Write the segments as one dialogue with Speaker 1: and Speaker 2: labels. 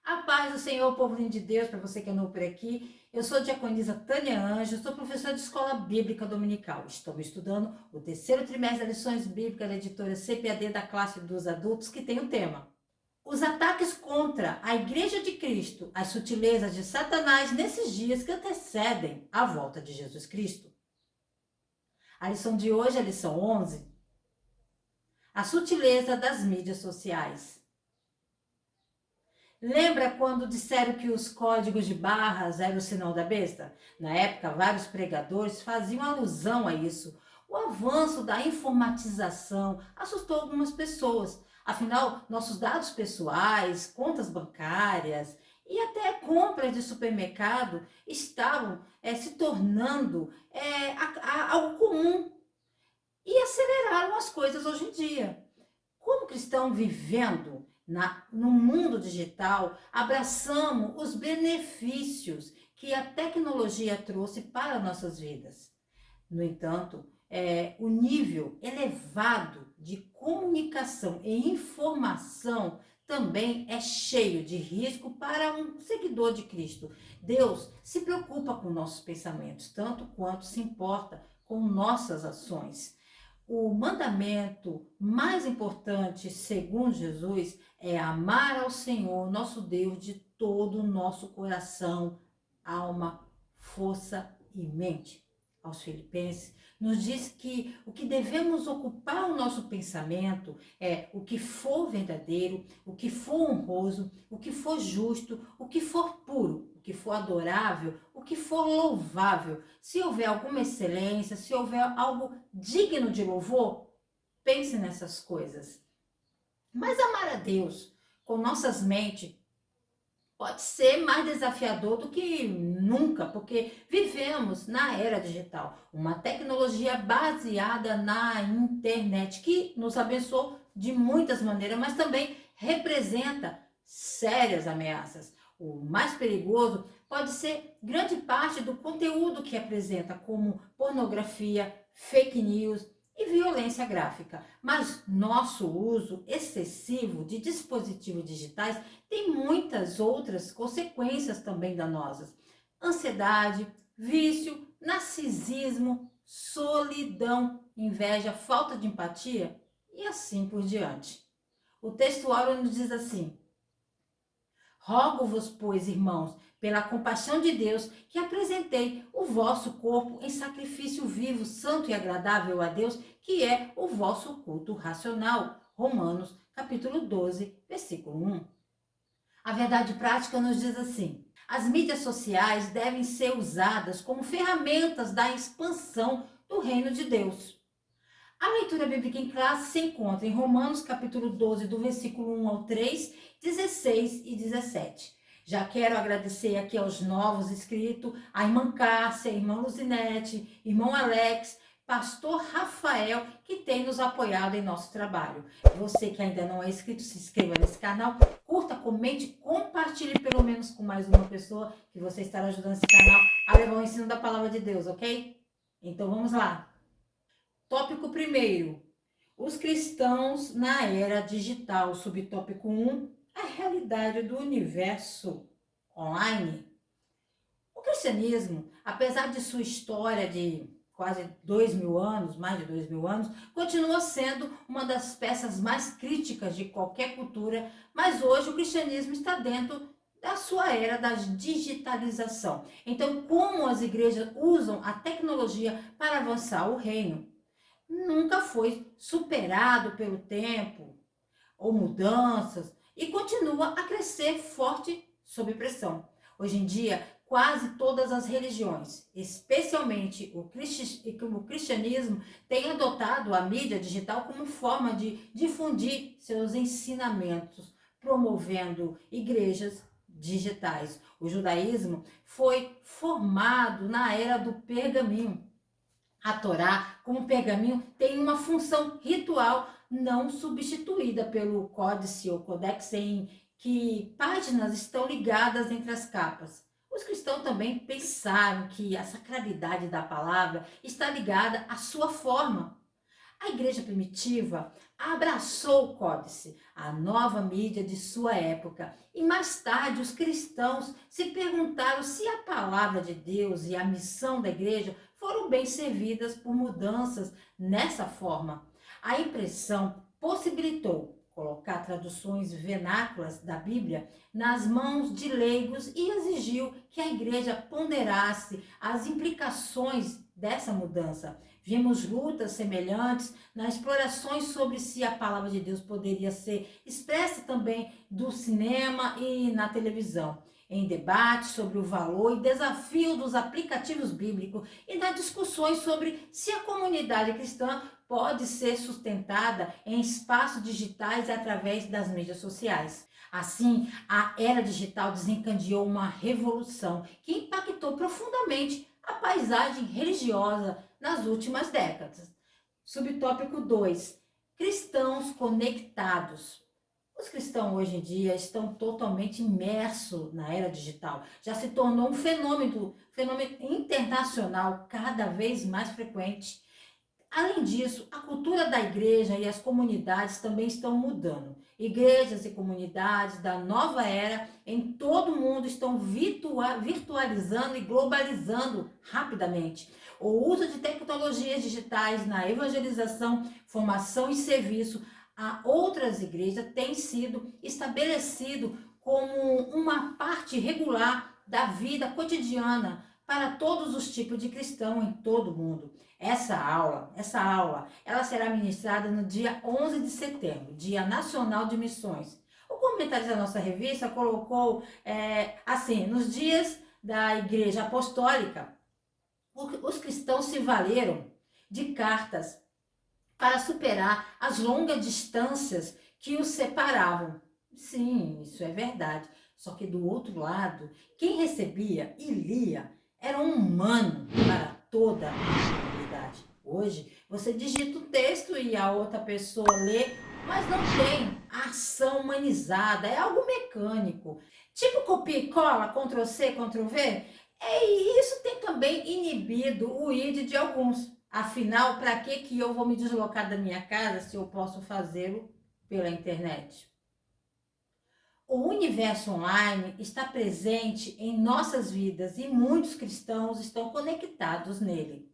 Speaker 1: A paz do Senhor, povo lindo de Deus, para você que é novo por aqui. Eu sou a diaconisa Tânia Anjos, sou professora de escola bíblica dominical. Estou estudando o terceiro trimestre das lições bíblicas da editora CPAD da classe dos adultos, que tem o tema: os ataques contra a Igreja de Cristo, as sutilezas de Satanás nesses dias que antecedem a volta de Jesus Cristo. A lição de hoje é a lição 11, a sutileza das mídias sociais. Lembra quando disseram que os códigos de barras eram o sinal da besta? Na época, vários pregadores faziam alusão a isso. O avanço da informatização assustou algumas pessoas. Afinal, nossos dados pessoais, contas bancárias e até compras de supermercado estavam se tornando algo comum e aceleraram as coisas hoje em dia. Como cristão vivendo no mundo digital, abraçamos os benefícios que a tecnologia trouxe para nossas vidas. No entanto, o nível elevado de comunicação e informação também é cheio de risco para um seguidor de Cristo. Deus se preocupa com nossos pensamentos, tanto quanto se importa com nossas ações. O mandamento mais importante, segundo Jesus, é amar ao Senhor, nosso Deus, de todo o nosso coração, alma, força e mente. Aos Filipenses, nos diz que o que devemos ocupar o nosso pensamento é o que for verdadeiro, o que for honroso, o que for justo, o que for puro, o que for adorável, o que for louvável. Se houver alguma excelência, se houver algo digno de louvor, pense nessas coisas. Mas amar a Deus com nossas mentes pode ser mais desafiador do que nunca, porque vivemos na era digital, uma tecnologia baseada na internet que nos abençoou de muitas maneiras, mas também representa sérias ameaças. O mais perigoso pode ser grande parte do conteúdo que apresenta, como pornografia, fake news e violência gráfica. Mas nosso uso excessivo de dispositivos digitais tem muitas outras consequências também danosas: ansiedade, vício, narcisismo, solidão, inveja, falta de empatia e assim por diante. O texto áureo nos diz assim: rogo-vos, pois, irmãos, pela compaixão de Deus, que apresentei o vosso corpo em sacrifício vivo, santo e agradável a Deus, que é o vosso culto racional. Romanos, capítulo 12, versículo 1. A verdade prática nos diz assim: as mídias sociais devem ser usadas como ferramentas da expansão do reino de Deus. A leitura bíblica em classe se encontra em Romanos capítulo 12, do versículo 1 ao 3, 16 e 17. Já quero agradecer aqui aos novos inscritos, a irmã Cássia, a irmã Luzinete, irmão Alex, pastor Rafael, que tem nos apoiado em nosso trabalho. Você que ainda não é inscrito, se inscreva nesse canal, curta, comente, compartilhe pelo menos com mais uma pessoa, que você estará ajudando esse canal a levar o ensino da palavra de Deus, ok? Então vamos lá. Tópico 1: os cristãos na era digital. Subtópico 1: a realidade do universo online. O cristianismo, apesar de sua história de quase 2.000 anos, mais de 2.000 anos, continua sendo uma das peças mais críticas de qualquer cultura, mas hoje o cristianismo está dentro da sua era da digitalização. Então, como as igrejas usam a tecnologia para avançar o reino? Nunca foi superado pelo tempo ou mudanças e continua a crescer forte sob pressão. Hoje em dia, quase todas as religiões, especialmente o cristianismo, têm adotado a mídia digital como forma de difundir seus ensinamentos, promovendo igrejas digitais. O judaísmo foi formado na era do pergaminho. A Torá, como pergaminho, tem uma função ritual não substituída pelo códice ou codex, em que páginas estão ligadas entre as capas. Os cristãos também pensaram que a sacralidade da palavra está ligada à sua forma. A igreja primitiva abraçou o códice, a nova mídia de sua época, e mais tarde os cristãos se perguntaram se a palavra de Deus e a missão da igreja foram bem servidas por mudanças nessa forma. A impressão possibilitou colocar traduções vernáculas da Bíblia nas mãos de leigos e exigiu que a igreja ponderasse as implicações dessa mudança. Vimos lutas semelhantes nas explorações sobre se a palavra de Deus poderia ser expressa também do cinema e na televisão, em debates sobre o valor e desafio dos aplicativos bíblicos e nas discussões sobre se a comunidade cristã pode ser sustentada em espaços digitais e através das mídias sociais. Assim, a era digital desencadeou uma revolução que impactou profundamente a paisagem religiosa nas últimas décadas. Subtópico 2. Cristãos conectados. Os cristãos hoje em dia estão totalmente imersos na era digital. Já se tornou um fenômeno internacional cada vez mais frequente. Além disso, a cultura da igreja e as comunidades também estão mudando. Igrejas e comunidades da nova era em todo o mundo estão virtualizando e globalizando rapidamente. O uso de tecnologias digitais na evangelização, formação e serviço a outras igrejas tem sido estabelecido como uma parte regular da vida cotidiana para todos os tipos de cristãos em todo o mundo. Essa aula, ela será ministrada no dia 11 de setembro, Dia Nacional de Missões. O comentário da nossa revista colocou assim, nos dias da Igreja Apostólica, os cristãos se valeram de cartas para superar as longas distâncias que os separavam. Sim, isso é verdade. Só que do outro lado, quem recebia e lia era um humano para toda a comunidade. Hoje, você digita o texto e a outra pessoa lê, mas não tem ação humanizada, é algo mecânico. Tipo copia e cola, Ctrl+C, Ctrl+V. E isso tem também inibido o id de alguns. Afinal, para que eu vou me deslocar da minha casa se eu posso fazê-lo pela internet? O universo online está presente em nossas vidas e muitos cristãos estão conectados nele.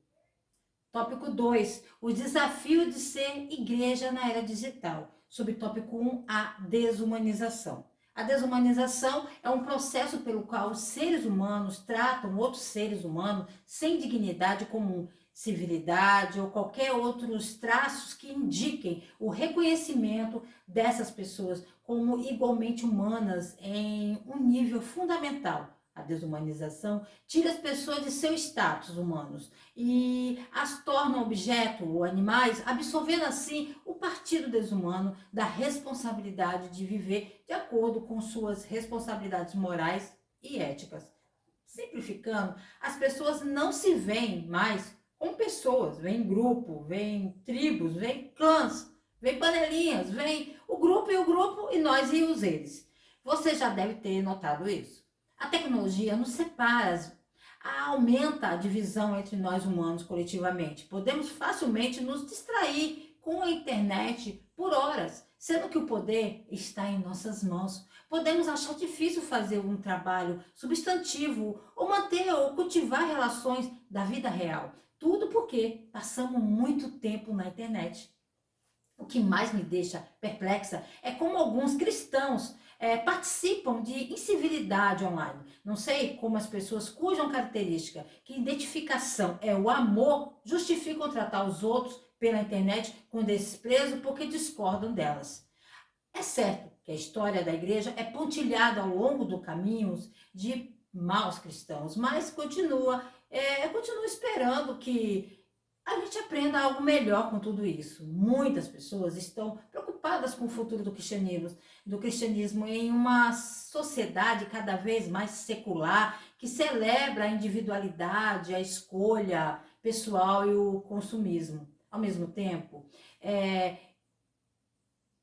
Speaker 1: Tópico 2. O desafio de ser igreja na era digital. Subtópico 1. A desumanização. A desumanização é um processo pelo qual os seres humanos tratam outros seres humanos sem dignidade comum, civilidade ou qualquer outros traços que indiquem o reconhecimento dessas pessoas como igualmente humanas em um nível fundamental. A desumanização tira as pessoas de seu status humanos e as torna objeto ou animais, absorvendo assim o partido desumano da responsabilidade de viver de acordo com suas responsabilidades morais e éticas. Simplificando, as pessoas não se veem mais como pessoas, vem grupo, vem tribos, vem clãs, vem panelinhas, vem o grupo e nós e os eles. Você já deve ter notado isso. A tecnologia nos separa, aumenta a divisão entre nós humanos coletivamente. Podemos facilmente nos distrair com a internet por horas, sendo que o poder está em nossas mãos. Podemos achar difícil fazer um trabalho substantivo ou manter ou cultivar relações da vida real. Tudo porque passamos muito tempo na internet. O que mais me deixa perplexa é como alguns cristãos participam de incivilidade online. Não sei como as pessoas cuja característica, que identificação é o amor, justificam tratar os outros pela internet com desprezo porque discordam delas. É certo que a história da igreja é pontilhada ao longo do caminho de maus cristãos, mas continua esperando que a gente aprenda algo melhor com tudo isso. Muitas pessoas estão preocupadas com o futuro do cristianismo em uma sociedade cada vez mais secular, que celebra a individualidade, a escolha pessoal e o consumismo. Ao mesmo tempo,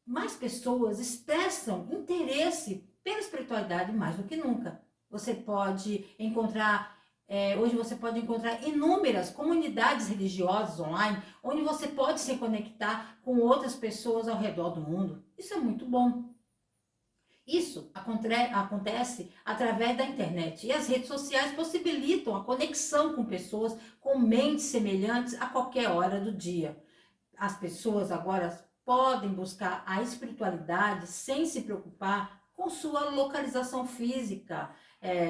Speaker 1: mais pessoas expressam interesse pela espiritualidade mais do que nunca. Você pode encontrar Hoje você pode encontrar inúmeras comunidades religiosas online, onde você pode se conectar com outras pessoas ao redor do mundo. Isso é muito bom. Isso acontece através da internet e as redes sociais possibilitam a conexão com pessoas com mentes semelhantes a qualquer hora do dia. As pessoas agora podem buscar a espiritualidade sem se preocupar com sua localização física,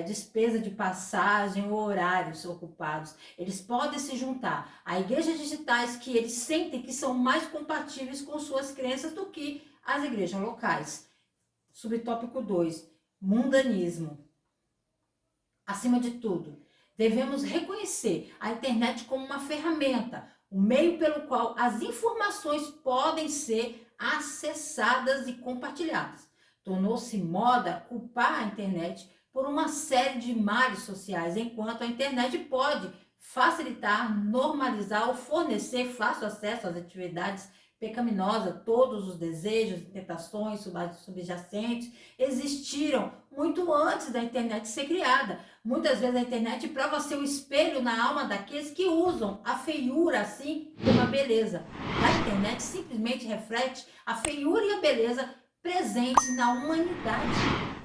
Speaker 1: despesa de passagem ou horários ocupados. Eles podem se juntar a igrejas digitais que eles sentem que são mais compatíveis com suas crenças do que as igrejas locais. Subtópico 2, mundanismo. Acima de tudo, devemos reconhecer a internet como uma ferramenta, um meio pelo qual as informações podem ser acessadas e compartilhadas. Tornou-se moda culpar a internet por uma série de males sociais, enquanto a internet pode facilitar, normalizar ou fornecer fácil acesso às atividades pecaminosa, todos os desejos, tentações subjacentes existiram muito antes da internet ser criada. Muitas vezes a internet prova ser o espelho na alma daqueles que usam a feiura assim como a beleza. A internet simplesmente reflete a feiura e a beleza presentes na humanidade.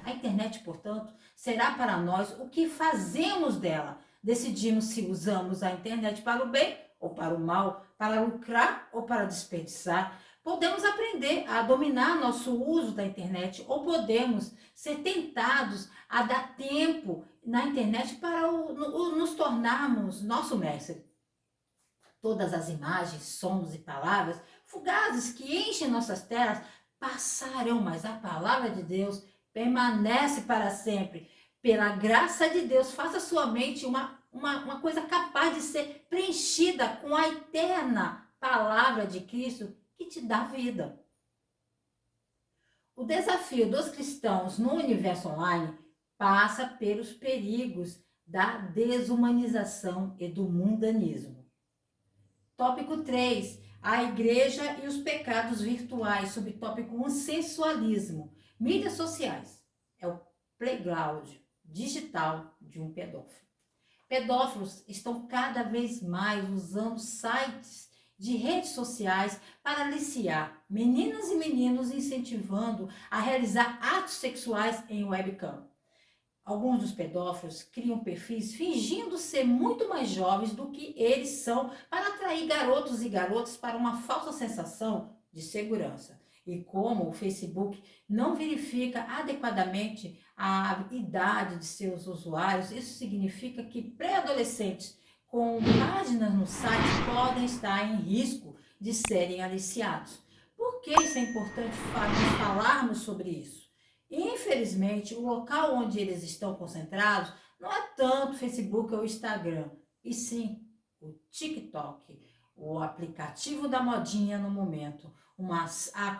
Speaker 1: A internet, portanto, será para nós o que fazemos dela. Decidimos se usamos a internet para o bem ou para o mal, para lucrar ou para desperdiçar. Podemos aprender a dominar nosso uso da internet ou podemos ser tentados a dar tempo na internet para nos tornarmos nosso mestre. Todas as imagens, sons e palavras fugazes que enchem nossas telas passarão, mas a palavra de Deus permanece para sempre. Pela graça de Deus, faça sua mente uma coisa capaz de ser preenchida com a eterna palavra de Cristo que te dá vida. O desafio dos cristãos no universo online passa pelos perigos da desumanização e do mundanismo. Tópico 3. A igreja e os pecados virtuais. Subtópico 1. Sensualismo. Mídias sociais. É o playground digital de um pedófilo. Pedófilos estão cada vez mais usando sites de redes sociais para aliciar meninas e meninos, incentivando a realizar atos sexuais em webcam. Alguns dos pedófilos criam perfis fingindo ser muito mais jovens do que eles são para atrair garotos e garotas para uma falsa sensação de segurança. E como o Facebook não verifica adequadamente a idade de seus usuários, isso significa que pré-adolescentes com páginas no site podem estar em risco de serem aliciados. Por que isso é importante falarmos sobre isso? Infelizmente, o local onde eles estão concentrados não é tanto Facebook ou Instagram, e sim o TikTok, o aplicativo da modinha no momento,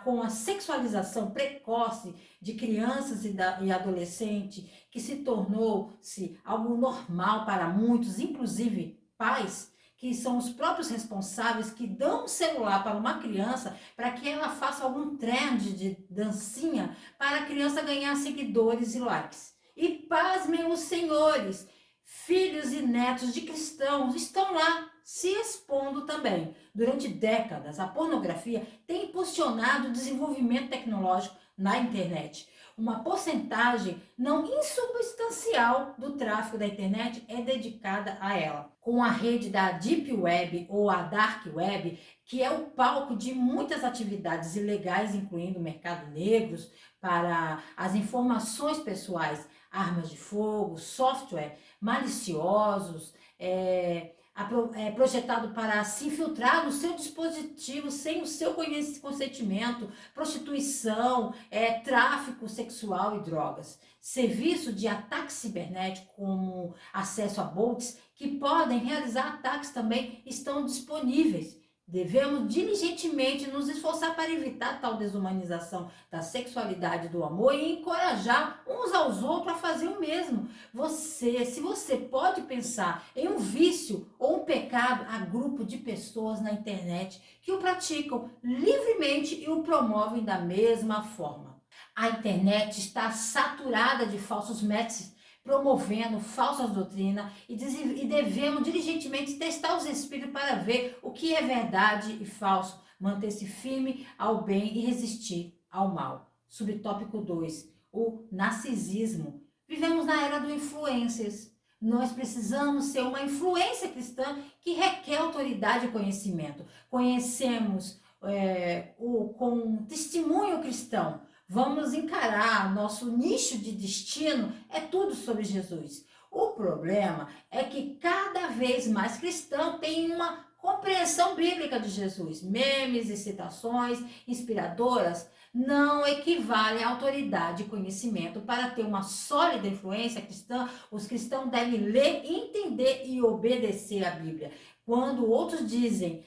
Speaker 1: com a sexualização precoce de crianças e adolescentes, que se tornou-se algo normal para muitos, inclusive pais, que são os próprios responsáveis que dão um celular para uma criança para que ela faça algum trend de dancinha para a criança ganhar seguidores e likes. E pasmem os senhores, filhos e netos de cristãos estão lá se expondo também. Durante décadas, a pornografia tem impulsionado o desenvolvimento tecnológico na internet. Uma porcentagem não insubstancial do tráfego da internet é dedicada a ela. Com a rede da Deep Web ou a Dark Web, que é o palco de muitas atividades ilegais, incluindo mercado negros, para as informações pessoais, armas de fogo, software maliciosos, projetado para se infiltrar no seu dispositivo sem o seu consentimento, prostituição, tráfico sexual e drogas. Serviço de ataque cibernético, como acesso a bots, que podem realizar ataques também, estão disponíveis. Devemos diligentemente nos esforçar para evitar tal desumanização da sexualidade e do amor e encorajar uns aos outros a fazer o mesmo. Se você pode pensar em um vício ou um pecado, há grupo de pessoas na internet que o praticam livremente e o promovem da mesma forma. A internet está saturada de falsos mestres, promovendo falsas doutrinas e devemos diligentemente testar os espíritos para ver o que é verdade e falso, manter-se firme ao bem e resistir ao mal. Subtópico 2, o narcisismo. Vivemos na era do influencers. Nós precisamos ser uma influência cristã que requer autoridade e conhecimento. Conhecemos com testemunho cristão. Vamos encarar nosso nicho de destino, é tudo sobre Jesus. O problema é que cada vez mais cristão tem uma compreensão bíblica de Jesus. Memes e citações inspiradoras não equivalem à autoridade e conhecimento. Para ter uma sólida influência cristã, os cristãos devem ler, entender e obedecer a Bíblia. Quando outros dizem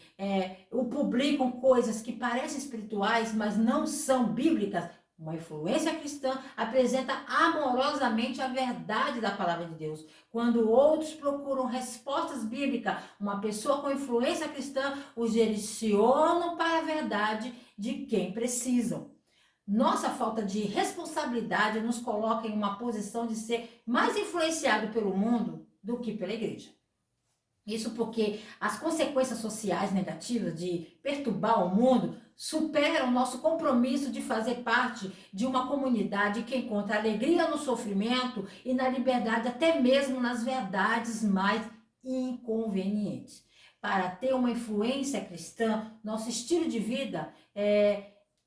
Speaker 1: ou publicam coisas que parecem espirituais, mas não são bíblicas, uma influência cristã apresenta amorosamente a verdade da palavra de Deus. Quando outros procuram respostas bíblicas, uma pessoa com influência cristã os direcionam para a verdade de quem precisam. Nossa falta de responsabilidade nos coloca em uma posição de ser mais influenciado pelo mundo do que pela igreja. Isso porque as consequências sociais negativas de perturbar o mundo superam o nosso compromisso de fazer parte de uma comunidade que encontra alegria no sofrimento e na liberdade, até mesmo nas verdades mais inconvenientes. Para ter uma influência cristã, nosso estilo de vida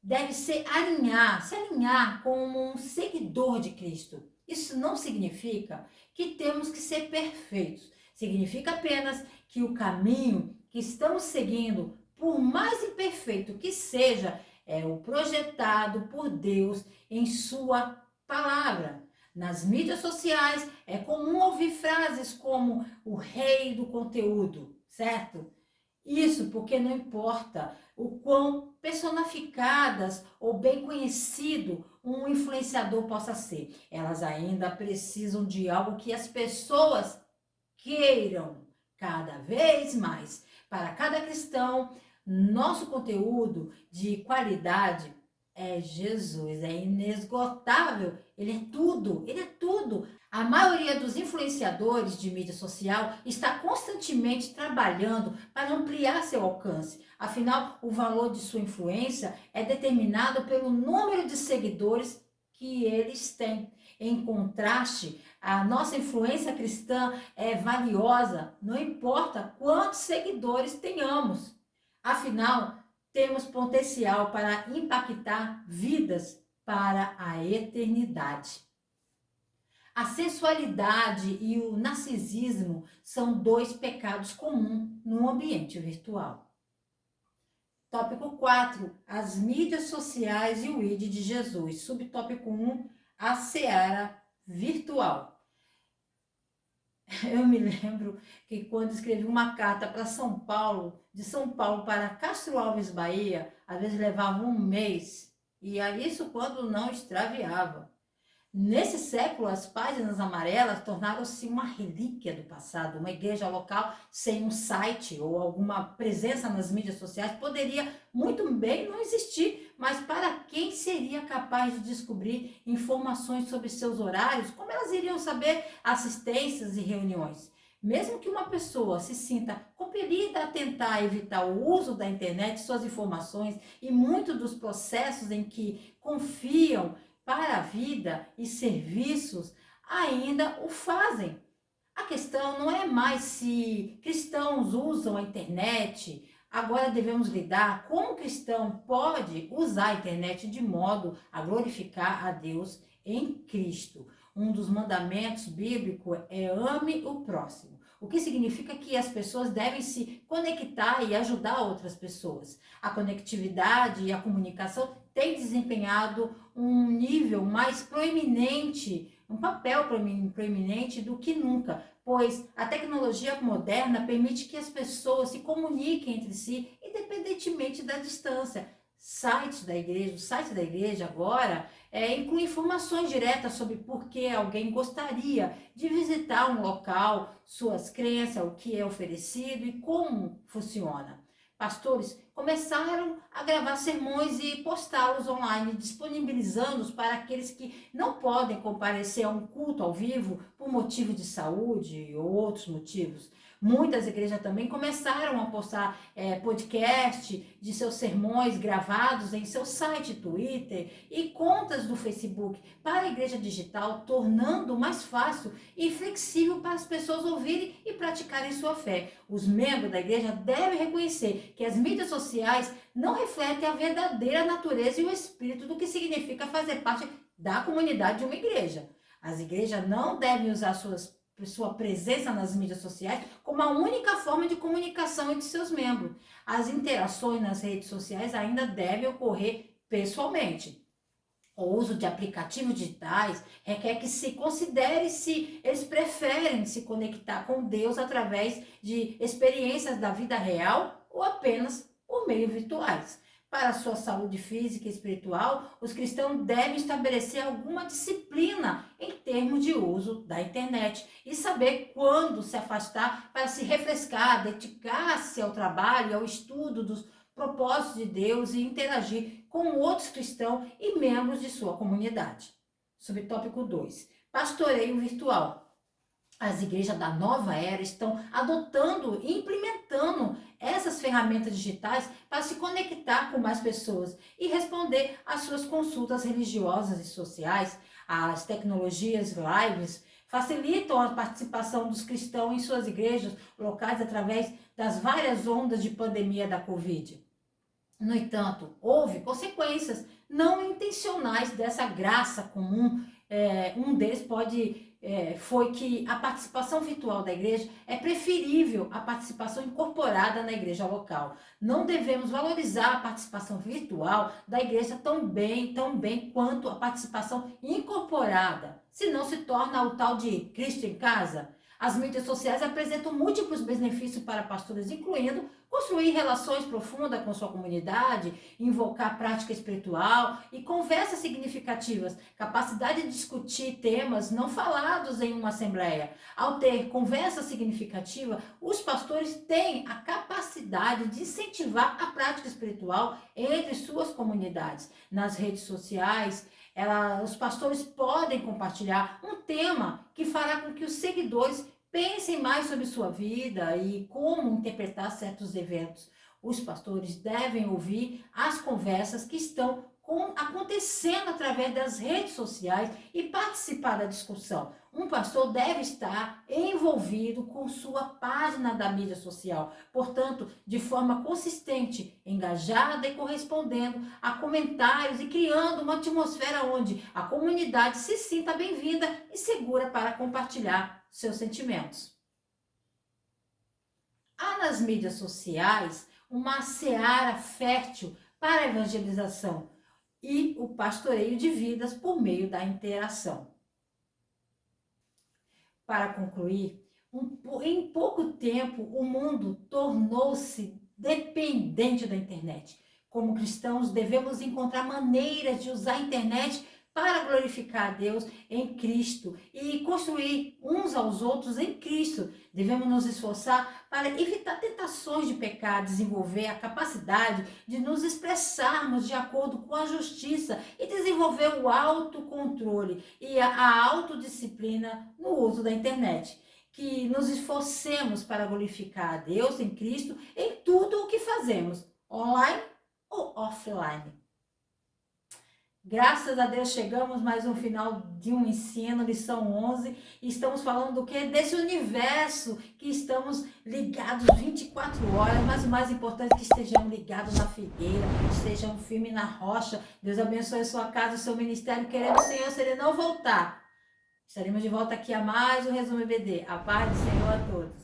Speaker 1: deve se alinhar como um seguidor de Cristo. Isso não significa que temos que ser perfeitos. Significa apenas que o caminho que estamos seguindo, por mais imperfeito que seja, é o projetado por Deus em sua palavra. Nas mídias sociais é comum ouvir frases como o rei do conteúdo, certo? Isso porque não importa o quão personificadas ou bem conhecido um influenciador possa ser, elas ainda precisam de algo que as pessoas queiram cada vez mais. Para cada cristão, nosso conteúdo de qualidade é Jesus, é inesgotável, ele é tudo, ele é tudo. A maioria dos influenciadores de mídia social está constantemente trabalhando para ampliar seu alcance. Afinal, o valor de sua influência é determinado pelo número de seguidores que eles têm. Em contraste, a nossa influência cristã é valiosa, não importa quantos seguidores tenhamos. Afinal, temos potencial para impactar vidas para a eternidade. A sensualidade e o narcisismo são dois pecados comuns no ambiente virtual. Tópico 4, as mídias sociais e o ID de Jesus. Subtópico 1, a seara virtual. Eu me lembro que quando escrevi uma carta para São Paulo, de São Paulo para Castro Alves, Bahia, às vezes levava um mês, e isso quando não extraviava. Nesse século, as páginas amarelas tornaram-se uma relíquia do passado. Uma igreja local sem um site ou alguma presença nas mídias sociais poderia muito bem não existir, mas para quem seria capaz de descobrir informações sobre seus horários, como elas iriam saber assistências e reuniões? Mesmo que uma pessoa se sinta compelida a tentar evitar o uso da internet, suas informações e muitos dos processos em que confiam para a vida e serviços ainda o fazem. A questão não é mais se cristãos usam a internet, agora devemos lidar como o cristão pode usar a internet de modo a glorificar a Deus em Cristo. Um dos mandamentos bíblicos é ame o próximo, o que significa que as pessoas devem se conectar e ajudar outras pessoas. A conectividade e a comunicação têm desempenhado um nível mais proeminente, um papel proeminente do que nunca, pois a tecnologia moderna permite que as pessoas se comuniquem entre si, independentemente da distância. O site da igreja agora inclui informações diretas sobre por que alguém gostaria de visitar um local, suas crenças, o que é oferecido e como funciona. Pastores começaram a gravar sermões e postá-los online, disponibilizando-os para aqueles que não podem comparecer a um culto ao vivo por por motivo de saúde ou outros motivos. Muitas igrejas também começaram a postar podcast de seus sermões gravados em seu site Twitter e contas do Facebook para a igreja digital, tornando mais fácil e flexível para as pessoas ouvirem e praticarem sua fé. Os membros da igreja devem reconhecer que as mídias sociais não refletem a verdadeira natureza e o espírito do que significa fazer parte da comunidade de uma igreja. As igrejas não devem usar sua presença nas mídias sociais como a única forma de comunicação entre seus membros. As interações nas redes sociais ainda devem ocorrer pessoalmente. O uso de aplicativos digitais requer que se considere se eles preferem se conectar com Deus através de experiências da vida real ou apenas por meios virtuais. Para a sua saúde física e espiritual, os cristãos devem estabelecer alguma disciplina em termos de uso da internet e saber quando se afastar para se refrescar, dedicar-se ao trabalho, ao estudo dos propósitos de Deus e interagir com outros cristãos e membros de sua comunidade. Subtópico 2. Pastoreio virtual. As igrejas da nova era estão adotando e implementando essas ferramentas digitais para se conectar com mais pessoas e responder às suas consultas religiosas e sociais. As tecnologias lives facilitam a participação dos cristãos em suas igrejas locais através das várias ondas de pandemia da Covid. No entanto, houve consequências não intencionais dessa graça comum. Um deles foi que a participação virtual da igreja é preferível à participação incorporada na igreja local. Não devemos valorizar a participação virtual da igreja tão bem quanto a participação incorporada, senão se torna o tal de Cristo em casa. As mídias sociais apresentam múltiplos benefícios para pastores, incluindo construir relações profundas com sua comunidade, invocar prática espiritual e conversas significativas, capacidade de discutir temas não falados em uma assembleia. Ao ter conversa significativa, os pastores têm a capacidade de incentivar a prática espiritual entre suas comunidades. Nas redes sociais, os pastores podem compartilhar um tema que fará com que os seguidores pensem mais sobre sua vida e como interpretar certos eventos. Os pastores devem ouvir as conversas que estão acontecendo através das redes sociais e participar da discussão. Um pastor deve estar envolvido com sua página da mídia social, portanto, de forma consistente, engajada e correspondendo a comentários e criando uma atmosfera onde a comunidade se sinta bem-vinda e segura para compartilhar seus sentimentos. Há nas mídias sociais uma seara fértil para a evangelização e o pastoreio de vidas por meio da interação. Para concluir, em pouco tempo o mundo tornou-se dependente da internet. Como cristãos, devemos encontrar maneiras de usar a internet para glorificar a Deus em Cristo e construir uns aos outros em Cristo. Devemos nos esforçar para evitar tentações de pecado, desenvolver a capacidade de nos expressarmos de acordo com a justiça e desenvolver o autocontrole e a autodisciplina no uso da internet. Que nos esforcemos para glorificar a Deus em Cristo em tudo o que fazemos, online ou offline. Graças a Deus chegamos mais um final de um ensino, lição 11, e estamos falando do que? Desse universo que estamos ligados 24 horas, mas o mais importante é que estejamos ligados na figueira, estejamos firmes na rocha. Deus abençoe a sua casa, o seu ministério, queremos, Senhor, se Ele não voltar. Estaremos de volta aqui a mais um Resumo EBD. A paz do Senhor a todos.